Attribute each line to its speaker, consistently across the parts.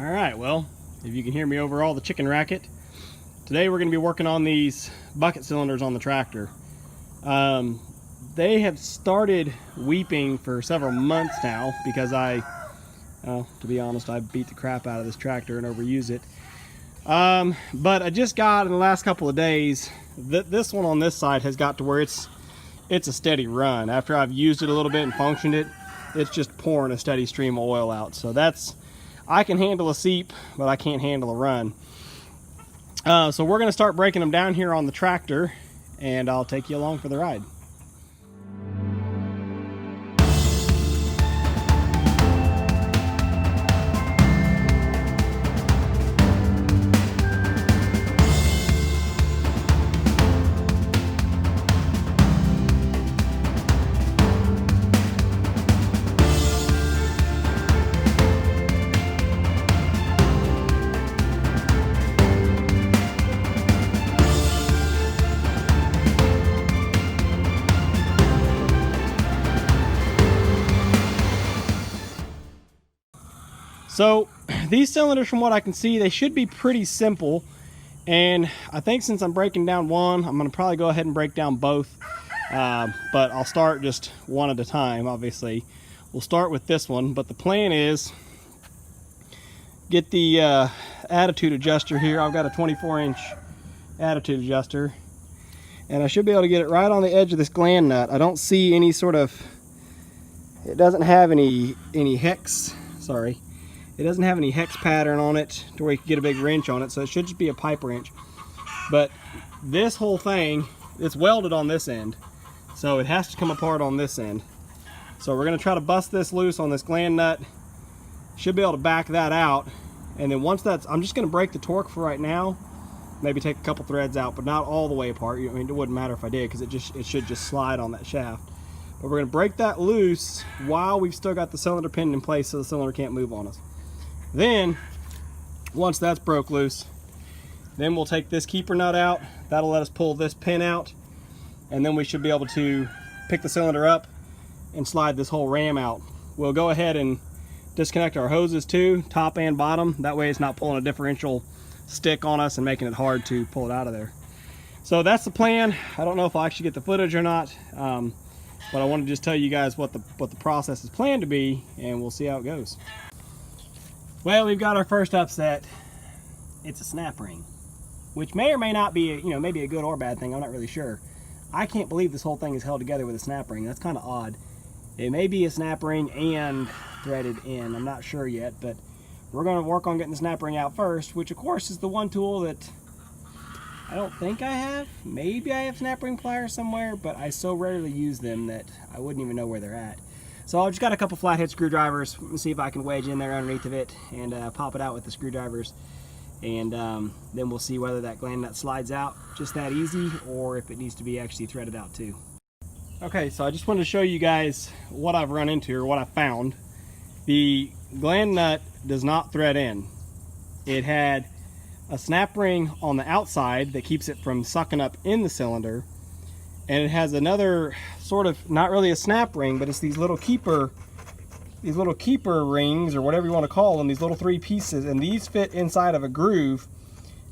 Speaker 1: Alright, well, if you can hear me over all the chicken racket, today we're going to be working on these bucket cylinders on the tractor. They have started weeping for several months now because to be honest, I beat the crap out of this tractor and overuse it. But I just got in the last couple of days, this one on this side has got to where it's a steady run. After I've used it a little bit and functioned it, it's just pouring a steady stream of oil out. So I can handle a seep, but I can't handle a run. So we're going to start breaking them down here on the tractor, and I'll take you along for the ride. So these cylinders, from what I can see, they should be pretty simple, and I think since I'm breaking down one, I'm going to probably go ahead and break down both, but I'll start just one at a time. Obviously we'll start with this one, but the plan is get the attitude adjuster here. I've got a 24-inch attitude adjuster, and I should be able to get it right on the edge of this gland nut. I don't see any sort of, it doesn't have any hex, sorry. It doesn't have any hex pattern on it to where you can get a big wrench on it, so it should just be a pipe wrench. But this whole thing, it's welded on this end, so it has to come apart on this end. So we're going to try to bust this loose on this gland nut. Should be able to back that out, and then once that's, I'm just going to break the torque for right now. Maybe take a couple threads out, but not all the way apart. I mean, it wouldn't matter if I did, because it should just slide on that shaft. But we're going to break that loose while we've still got the cylinder pinned in place, so the cylinder can't move on us. Then, once that's broke loose, then we'll take this keeper nut out. That'll let us pull this pin out, and then we should be able to pick the cylinder up and slide this whole ram out. We'll go ahead and disconnect our hoses too, top and bottom. That way it's not pulling a differential stick on us and making it hard to pull it out of there. So that's the plan. I don't know if I'll actually get the footage or not, but I want to just tell you guys what the process is planned to be, and we'll see how it goes. Well, we've got our first upset. It's a snap ring, which may or may not be, maybe a good or bad thing. I'm not really sure. I can't believe this whole thing is held together with a snap ring. That's kind of odd. It may be a snap ring and threaded in. I'm not sure yet, but we're going to work on getting the snap ring out first, which of course is the one tool that I don't think I have. Maybe I have snap ring pliers somewhere, but I so rarely use them that I wouldn't even know where they're at. So I've just got a couple flathead screwdrivers. Let's see if I can wedge in there underneath of it and pop it out with the screwdrivers. And then we'll see whether that gland nut slides out just that easy, or if it needs to be actually threaded out too. Okay, so I just wanted to show you guys what I've run into, or what I found. The gland nut does not thread in. It had a snap ring on the outside that keeps it from sucking up in the cylinder. And it has another sort of, not really a snap ring, but it's these little keeper rings, or whatever you want to call them, these little 3 pieces, and these fit inside of a groove,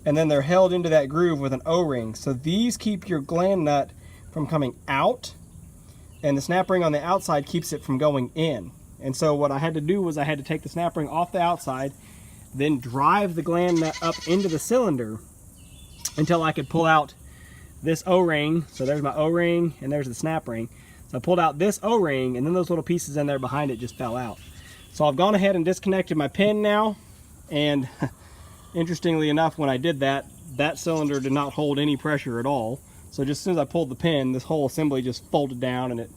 Speaker 1: and then they're held into that groove with an O-ring. So these keep your gland nut from coming out, and the snap ring on the outside keeps it from going in. And so what I had to do was I had to take the snap ring off the outside, then drive the gland nut up into the cylinder until I could pull out this O-ring. So there's my O-ring, and there's the snap ring. So I pulled out this O-ring, and then those little pieces in there behind it just fell out. So I've gone ahead and disconnected my pin now, and interestingly enough, when I did that, that cylinder did not hold any pressure at all. So just as soon as I pulled the pin, this whole assembly just folded down, and it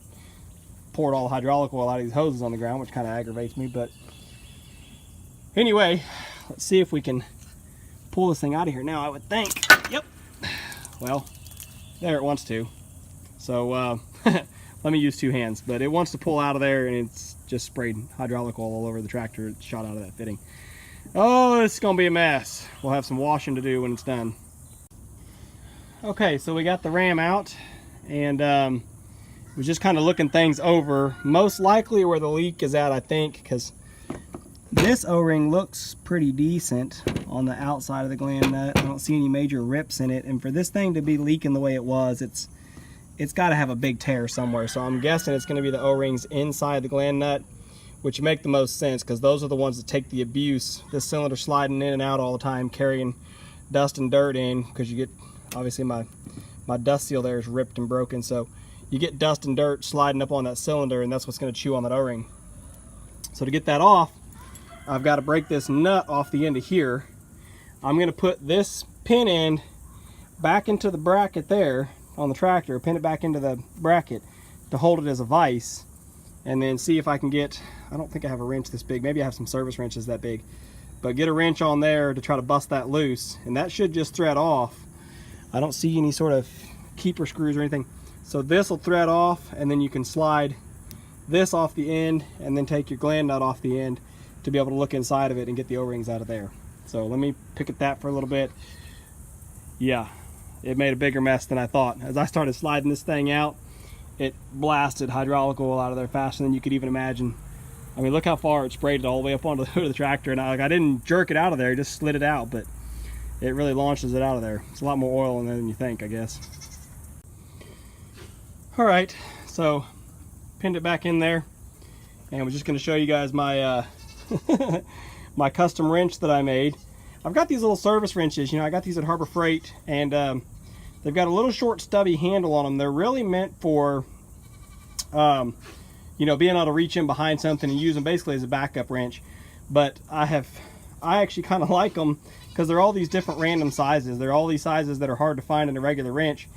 Speaker 1: poured all the hydraulic oil out of these hoses on the ground, which kind of aggravates me. But anyway, let's see if we can pull this thing out of here now, I would think. Yep. Well, there it wants to. So let me use 2 hands, but it wants to pull out of there, and it's just sprayed hydraulic oil all over the tractor. It shot out of that fitting. Oh, it's gonna be a mess. We'll have some washing to do when it's done. Okay, so we got the ram out, and was just kind of looking things over. Most likely where the leak is at, I think, because This O-ring looks pretty decent on the outside of the gland nut. I don't see any major rips in it, and for this thing to be leaking the way it was, it's got to have a big tear somewhere. So I'm guessing it's going to be the O-rings inside the gland nut, which make the most sense because those are the ones that take the abuse. This cylinder sliding in and out all the time, carrying dust and dirt in, because you get, obviously my dust seal there is ripped and broken, so you get dust and dirt sliding up on that cylinder, and that's what's going to chew on that O-ring. So to get that off, I've got to break this nut off the end of here. I'm going to put this pin end back into the bracket there on the tractor, pin it back into the bracket to hold it as a vise, and then see if I can get, I don't think I have a wrench this big, maybe I have some service wrenches that big, but get a wrench on there to try to bust that loose, and that should just thread off. I don't see any sort of keeper screws or anything, so this will thread off, and then you can slide this off the end and then take your gland nut off the end to be able to look inside of it and get the O-rings out of there. So let me pick at that for a little bit. Yeah, it made a bigger mess than I thought. As I started sliding this thing out, it blasted hydraulic oil out of there faster than you could even imagine. I mean, look how far it sprayed it all the way up onto the hood of the tractor, and I didn't jerk it out of there, I just slid it out, but it really launches it out of there. It's a lot more oil in there than you think, I guess. All right, so pinned it back in there, and we're just going to show you guys my my custom wrench that I made. I've got these little service wrenches, you know, I got these at Harbor Freight, and they've got a little short stubby handle on them. They're really meant for you know, being able to reach in behind something and use them basically as a backup wrench. But I actually kind of like them because they're all these different random sizes. They're all these sizes that are hard to find in a regular wrench,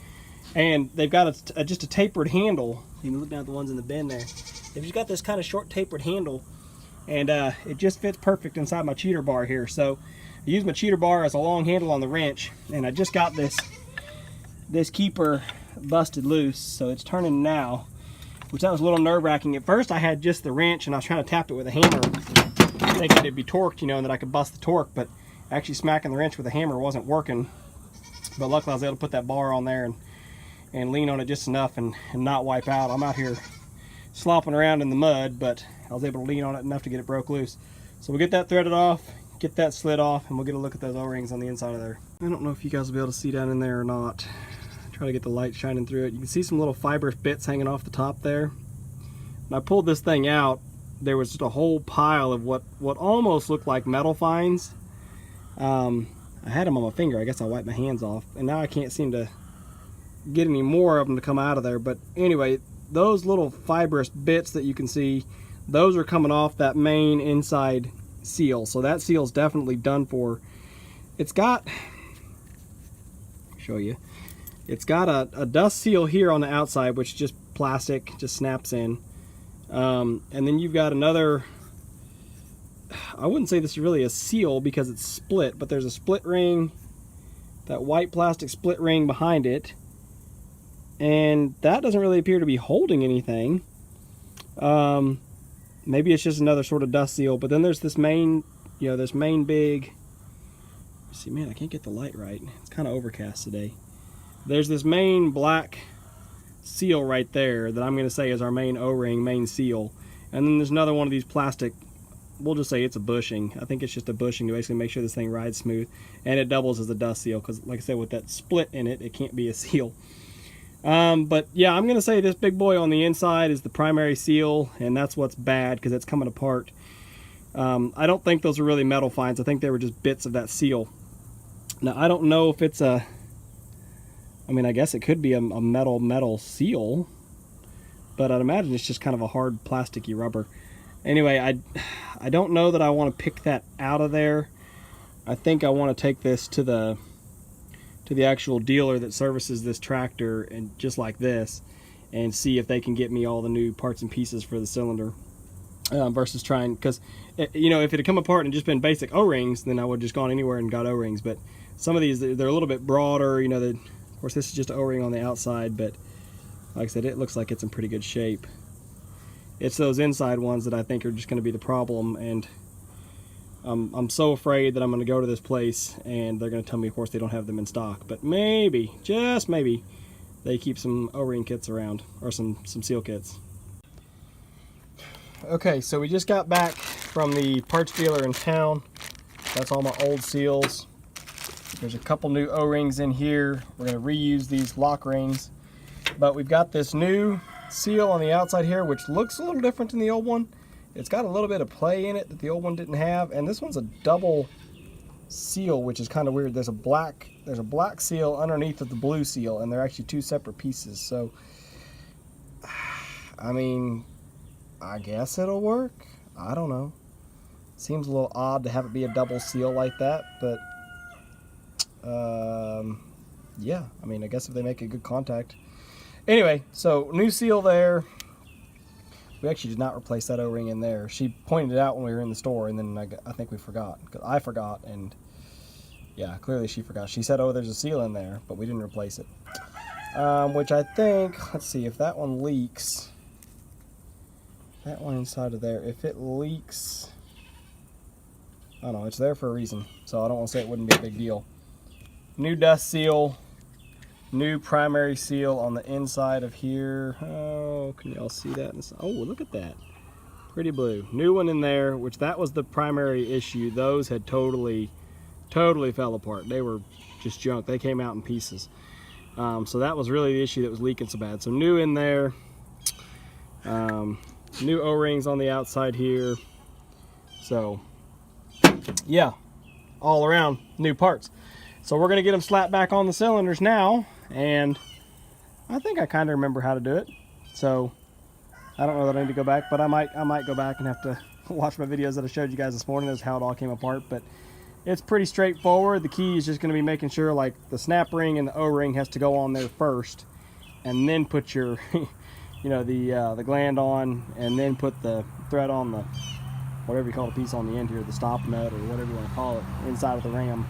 Speaker 1: and they've got just a tapered handle. You can look down at the ones in the bin there. They've just got this kind of short tapered handle, and it just fits perfect inside my cheater bar here. So I use my cheater bar as a long handle on the wrench, and I just got this keeper busted loose, so it's turning now, which that was a little nerve-wracking. At first I had just the wrench and I was trying to tap it with a hammer, thinking it'd be torqued, you know, and that I could bust the torque, but actually smacking the wrench with a hammer wasn't working. But luckily I was able to put that bar on there and lean on it just enough and not wipe out. I'm out here slopping around in the mud, but I was able to lean on it enough to get it broke loose. So we'll get that threaded off, get that slid off, and we'll get a look at those O-rings on the inside of there. I don't know if you guys will be able to see down in there or not. Try to get the light shining through it. You can see some little fibrous bits hanging off the top there. When I pulled this thing out, there was just a whole pile of what almost looked like metal fines. I had them on my finger. I guess I wiped my hands off, and now I can't seem to get any more of them to come out of there. But anyway, those little fibrous bits that you can see, those are coming off that main inside seal. So that seal's definitely done for. It's got, I'll show you, it's got a dust seal here on the outside, which is just plastic, just snaps in. And then you've got another, I wouldn't say this is really a seal because it's split, but there's a split ring, that white plastic split ring behind it, and that doesn't really appear to be holding anything. Maybe it's just another sort of dust seal. But then there's this main, you know, this main big, see, man, I can't get the light right, it's kind of overcast today. There's this main black seal right there that I'm going to say is our main O-ring, main seal. And then there's another one of these plastic, we'll just say it's a bushing. I think it's just a bushing to basically make sure this thing rides smooth. And it doubles as a dust seal because, like I said, with that split in it, it can't be a seal. But yeah, I'm going to say this big boy on the inside is the primary seal, and that's what's bad because it's coming apart. I don't think those are really metal fines. I think they were just bits of that seal. Now, I don't know if it's a, I mean, I guess it could be a metal seal, but I'd imagine it's just kind of a hard plasticky rubber. Anyway, I don't know that I want to pick that out of there. I think I want to take this to the actual dealer that services this tractor, and just like this, and see if they can get me all the new parts and pieces for the cylinder, versus trying, because, you know, if it had come apart and just been basic O-rings, then I would have just gone anywhere and got O-rings. But some of these, they're a little bit broader, you know. Of course, this is just an O-ring on the outside, but like I said, it looks like it's in pretty good shape. It's those inside ones that I think are just going to be the problem, and I'm so afraid that I'm going to go to this place and they're going to tell me, of course, they don't have them in stock. But maybe, just maybe, they keep some O-ring kits around, or some seal kits. Okay, so we just got back from the parts dealer in town. That's all my old seals. There's a couple new O-rings in here. We're going to reuse these lock rings. But we've got this new seal on the outside here, which looks a little different than the old one. It's got a little bit of play in it that the old one didn't have. And this one's a double seal, which is kind of weird. There's a black seal underneath of the blue seal, and they're actually two separate pieces. So, I mean, I guess it'll work. I don't know. Seems a little odd to have it be a double seal like that, but yeah, I mean, I guess if they make a good contact. Anyway, so new seal there. We actually did not replace that O-ring in there. She pointed it out when we were in the store, and then I think we forgot. I forgot, and yeah, clearly she forgot. She said, oh, there's a seal in there, but we didn't replace it. Which I think, let's see, if that one leaks, that one inside of there, if it leaks, I don't know, it's there for a reason, so I don't want to say it wouldn't be a big deal. New dust seal, new primary seal on the inside of here. Oh, can y'all see that? Oh, look at that. Pretty blue. New one in there, which that was the primary issue. Those had totally fell apart. They were just junk. They came out in pieces. So that was really the issue that was leaking so bad. So new in there. New O-rings on the outside here. So yeah, all around new parts. So we're gonna get them slapped back on the cylinders now, and I think I kind of remember how to do it. So I don't know that I need to go back, but I might go back and have to watch my videos that I showed you guys this morning as how it all came apart. But it's pretty straightforward. The key is just going to be making sure like the snap ring and the O-ring has to go on there first, and then put your the gland on, and then put the thread on the whatever you call the piece on the end here, the stop nut or whatever you want to call it, inside of the ram.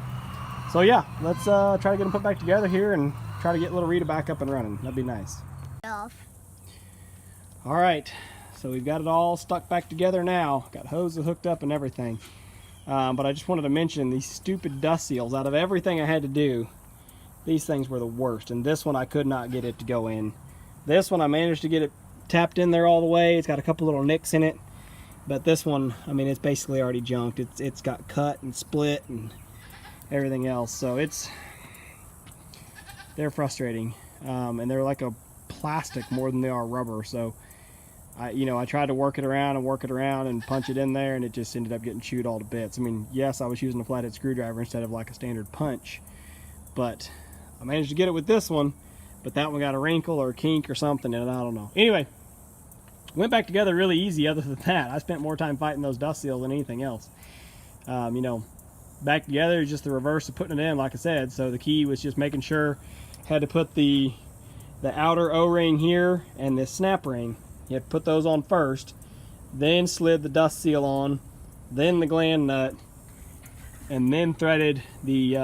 Speaker 1: So yeah, let's try to get them put back together here and try to get little Rita back up and running. That'd be nice. All right, so we've got it all stuck back together now. Got hoses hooked up and everything. But I just wanted to mention these stupid dust seals. Out of everything I had to do, these things were the worst. And this one I could not get it to go in. This one I managed to get it tapped in there all the way. It's got a couple little nicks in it. But this one, I mean, it's basically already junked. It's got cut and split and everything else. So they're frustrating. And they're like a plastic more than they are rubber. So I tried to work it around and punch it in there, and it just ended up getting chewed all to bits. I mean, yes, I was using a flathead screwdriver instead of like a standard punch, but I managed to get it with this one, but that one got a wrinkle or a kink or something, and I don't know. Anyway, went back together really easy other than that. I spent more time fighting those dust seals than anything else. Back together is just the reverse of putting it in, like I said. So the key was just making sure, had to put the outer O-ring here and this snap ring. You have to put those on first, then slid the dust seal on, then the gland nut, and then threaded the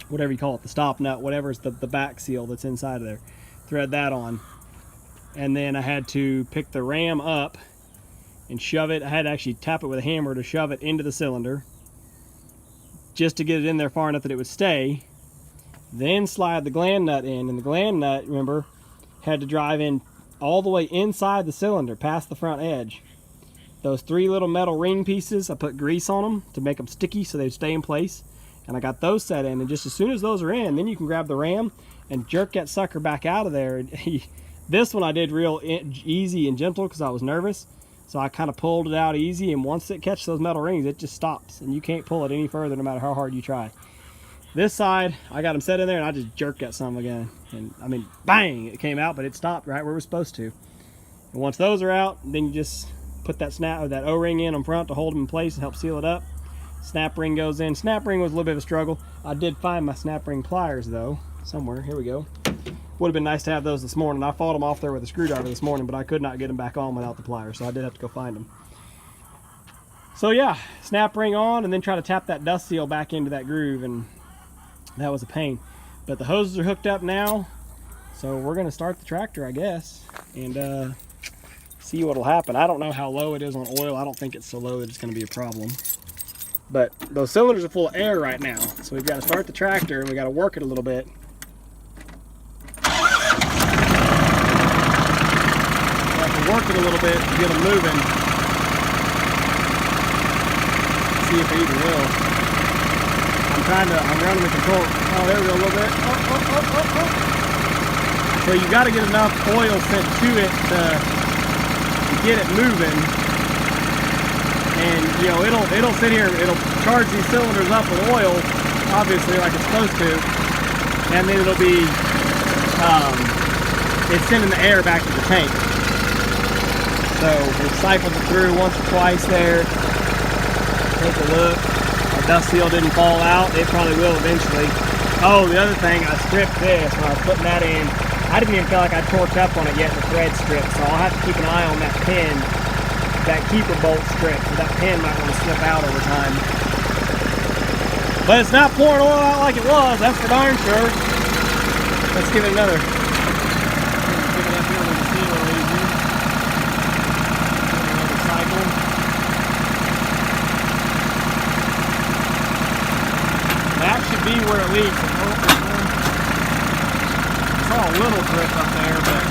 Speaker 1: whatever you call it, the stop nut, whatever's the back seal that's inside of there. Thread that on. And then I had to pick the ram up and shove it. I had to actually tap it with a hammer to shove it into the cylinder, just to get it in there far enough that it would stay. Then slide the gland nut in, and the gland nut, remember, had to drive in all the way inside the cylinder past the front edge. Those three little metal ring pieces, I put grease on them to make them sticky so they'd stay in place, and I got those set in. And just as soon as those are in, then you can grab the ram and jerk that sucker back out of there. This one I did real easy and gentle because I was nervous, so I kind of pulled it out easy, and once it catches those metal rings, it just stops, and you can't pull it any further no matter how hard you try. This side, I got them set in there, and I just jerked that son again. And I mean, bang, it came out, but it stopped right where it was supposed to. And once those are out, then you just put that O-ring in front to hold them in place and help seal it up. Snap ring goes in. Snap ring was a little bit of a struggle. I did find my snap ring pliers though, somewhere. Here we go. Would have been nice to have those this morning. I fought them off there with a screwdriver this morning, but I could not get them back on without the pliers, so I did have to go find them. So yeah, snap ring on, and then try to tap that dust seal back into that groove, and that was a pain. But the hoses are hooked up now, so we're going to start the tractor, I guess, and see what will happen. I don't know how low it is on oil. I don't think it's so low that it's going to be a problem. But those cylinders are full of air right now, so we've got to start the tractor, and we've got to work it a little bit. Work it a little bit to get them moving. see if it even will. I'm running the control. Oh, there we go, a little bit. Oh. So you got to get enough oil sent to it to get it moving. And you know, it'll sit here, it'll charge these cylinders up with oil, obviously, like it's supposed to. And then it'll be, it's sending the air back to the tank. So we've siphoned it through once or twice there. Take a look. Our dust seal didn't fall out. It probably will eventually. Oh, the other thing, I stripped this when I was putting that in. I didn't even feel like I torqued up on it yet in the thread strip, so I'll have to keep an eye on that pin, that keeper bolt strip, so that pin might want to slip out over time. But it's not pouring oil out like it was, that's for darn sure. Let's give it another. Pick it up here, we can see a little easier. Another cycle. That should be where it leaks. I saw a little drip up there, but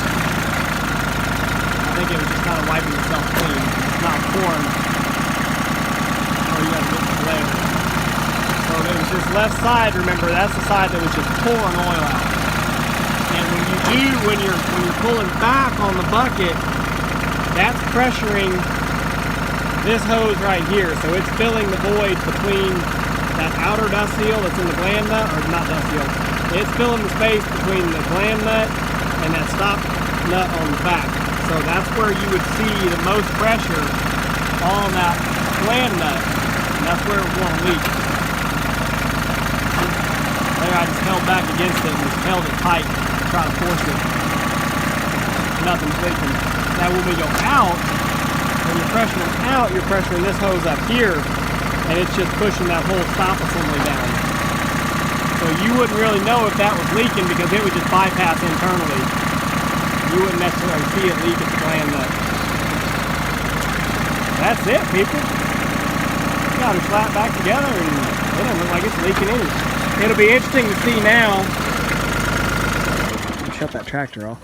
Speaker 1: I think it was just kind of wiping itself clean. It's not pouring. Oh, you gotta get the layer. So it was this left side, remember, that's the side that was just pouring oil out. And when you're pulling back on the bucket, that's pressuring this hose right here. So it's filling the void between that outer dust seal that's in the gland nut, or not dust seal. It's filling the space between the gland nut and that stop nut on the back. So that's where you would see the most pressure on that gland nut. And that's where it will leak. There I just held back against it and just held it tight to try to force it. Nothing's leaking. Now when we go out, when you're pressuring out, you're pressuring this hose up here, and it's just pushing that whole stop assembly down. So you wouldn't really know if that was leaking because it would just bypass internally. You wouldn't necessarily see it leak at the gland nut. That's it, people. Got it flat back together and it doesn't look like it's leaking any. It'll be interesting to see now. Shut that tractor off.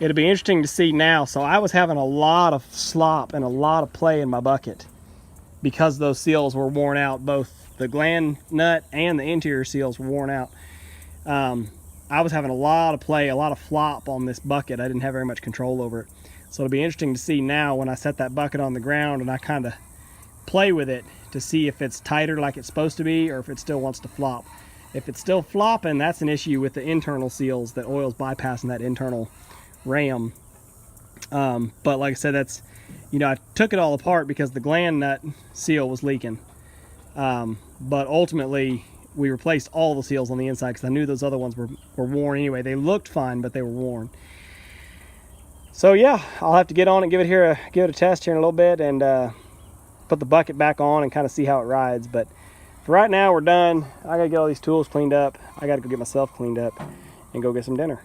Speaker 1: It'll be interesting to see now. So I was having a lot of slop and a lot of play in my bucket because those seals were worn out. Both the gland nut and the interior seals were worn out. I was having a lot of play, a lot of flop on this bucket. I didn't have very much control over it. So it'll be interesting to see now when I set that bucket on the ground and I kind of play with it to see if it's tighter like it's supposed to be or if it still wants to flop. If it's still flopping, that's an issue with the internal seals, that oil's bypassing that internal ram. But like I said, that's, you know, I took it all apart because the gland nut seal was leaking. But ultimately, we replaced all the seals on the inside because I knew those other ones were worn anyway. They looked fine, but they were worn. So yeah, I'll have to get on and give it a test here in a little bit and put the bucket back on and kind of see how it rides. But for right now, we're done. I gotta get all these tools cleaned up. I gotta go get myself cleaned up and go get some dinner.